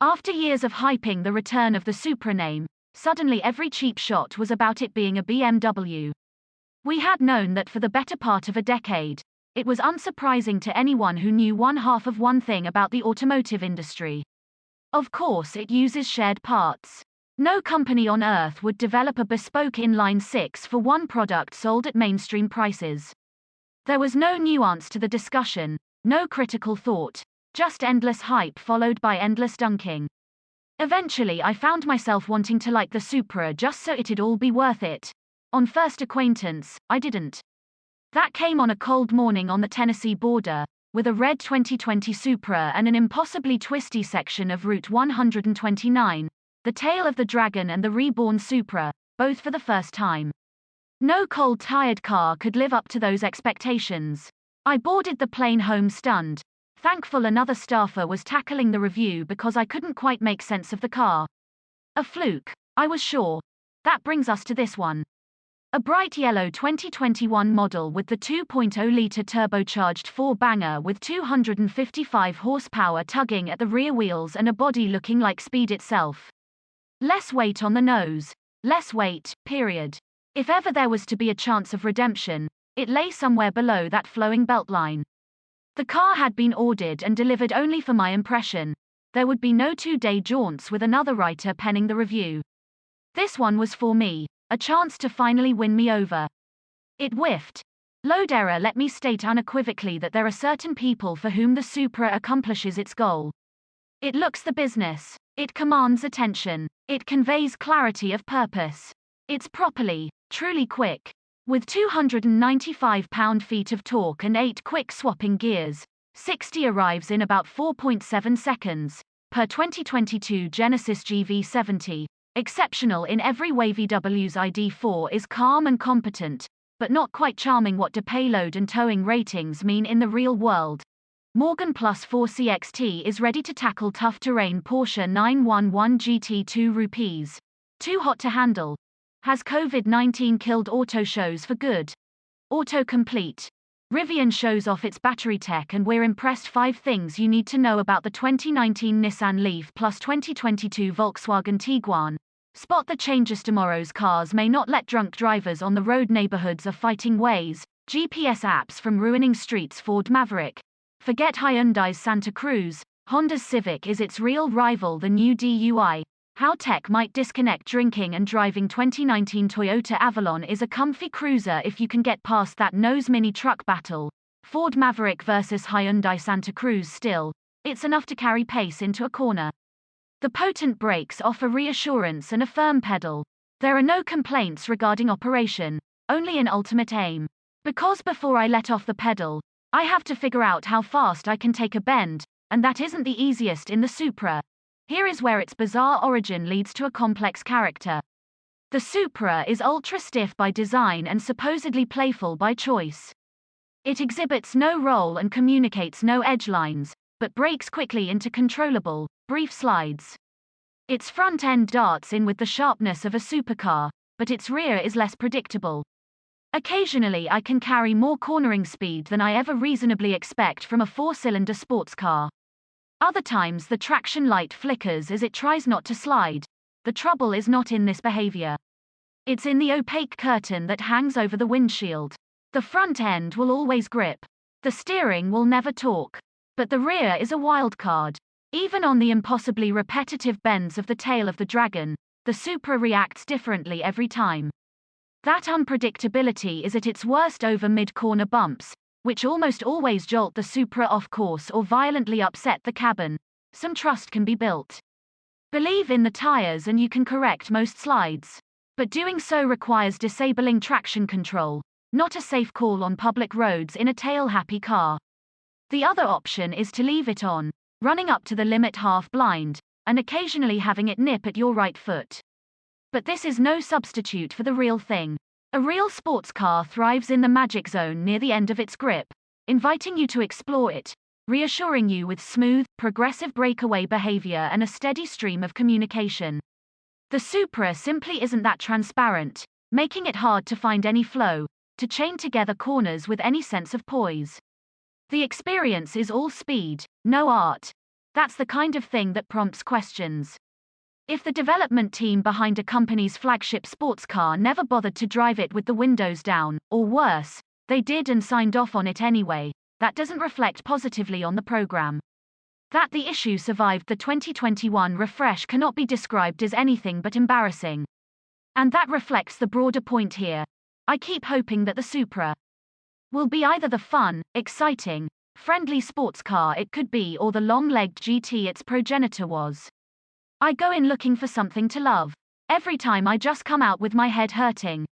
After years of hyping the return of the Supra name, suddenly every cheap shot was about it being a BMW. We had known that for the better part of a decade. It was unsurprising to anyone who knew one half of one thing about the automotive industry. Of course, it uses shared parts. No company on earth would develop a bespoke inline six for one product sold at mainstream prices. There was no nuance to the discussion, no critical thought, just endless hype followed by endless dunking. Eventually, I found myself wanting to like the Supra just so it'd all be worth it. On first acquaintance, I didn't. That came on a cold morning on the Tennessee border, with a red 2020 Supra and an impossibly twisty section of Route 129, the tail of the Dragon and the reborn Supra, both for the first time. No cold-tired car could live up to those expectations. I boarded the plane home stunned, thankful another staffer was tackling the review because I couldn't quite make sense of the car. A fluke, I was sure. That brings us to this one. A bright yellow 2021 model with the 2.0-litre turbocharged four-banger with 255 horsepower tugging at the rear wheels and a body looking like speed itself. Less weight on the nose. Less weight, period. If ever there was to be a chance of redemption, it lay somewhere below that flowing beltline. The car had been ordered and delivered only for my impression. There would be no two-day jaunts with another writer penning the review. This one was for me. A chance to finally win me over. It whiffed. Load error. Let me state unequivocally that there are certain people for whom the Supra accomplishes its goal. It looks the business. It commands attention. It conveys clarity of purpose. It's properly, truly quick. With 295 pound-feet of torque and 8 quick-swapping gears, 60 arrives in about 4.7 seconds, per 2022 Genesis GV70. Exceptional in every way. VW's ID4 is calm and competent, but not quite charming. What do payload and towing ratings mean in the real world? Morgan Plus 4 CXT is ready to tackle tough terrain. Porsche 911 GT2 rupees. Too hot to handle. Has COVID-19 killed auto shows for good? Autocomplete. Rivian shows off its battery tech and we're impressed. 5 things you need to know about the 2019 Nissan Leaf plus 2022 Volkswagen Tiguan. Spot the changes. Tomorrow's cars may not let drunk drivers on the road. Neighborhoods are fighting ways. GPS apps from ruining streets. Ford Maverick. Forget Hyundai's Santa Cruz. Honda's Civic is its real rival. The new DUI. How tech might disconnect drinking and driving. 2019 Toyota Avalon is a comfy cruiser if you can get past that nose mini truck battle. Ford Maverick versus Hyundai Santa Cruz. Still, it's enough to carry pace into a corner. The potent brakes offer reassurance and a firm pedal. There are no complaints regarding operation, only an ultimate aim. Because before I let off the pedal, I have to figure out how fast I can take a bend, and that isn't the easiest in the Supra. Here is where its bizarre origin leads to a complex character. The Supra is ultra-stiff by design and supposedly playful by choice. It exhibits no roll and communicates no edgelines, but breaks quickly into controllable, brief slides. Its front end darts in with the sharpness of a supercar, but its rear is less predictable. Occasionally I can carry more cornering speed than I ever reasonably expect from a 4-cylinder sports car. Other times the traction light flickers as it tries not to slide. The trouble is not in this behavior. It's in the opaque curtain that hangs over the windshield. The front end will always grip. The steering will never talk. But the rear is a wild card. Even on the impossibly repetitive bends of the tail of the Dragon, the Supra reacts differently every time. That unpredictability is at its worst over mid-corner bumps, which almost always jolt the Supra off course or violently upset the cabin. Some trust can be built. Believe in the tires and you can correct most slides. But doing so requires disabling traction control, not a safe call on public roads in a tail-happy car. The other option is to leave it on, running up to the limit half-blind, and occasionally having it nip at your right foot. But this is no substitute for the real thing. A real sports car thrives in the magic zone near the end of its grip, inviting you to explore it, reassuring you with smooth, progressive breakaway behavior and a steady stream of communication. The Supra simply isn't that transparent, making it hard to find any flow, to chain together corners with any sense of poise. The experience is all speed, no art. That's the kind of thing that prompts questions. If the development team behind a company's flagship sports car never bothered to drive it with the windows down, or worse, they did and signed off on it anyway, that doesn't reflect positively on the program. That the issue survived the 2021 refresh cannot be described as anything but embarrassing. And that reflects the broader point here. I keep hoping that the Supra will be either the fun, exciting, friendly sports car it could be or the long-legged GT its progenitor was. I go in looking for something to love. Every time I just come out with my head hurting.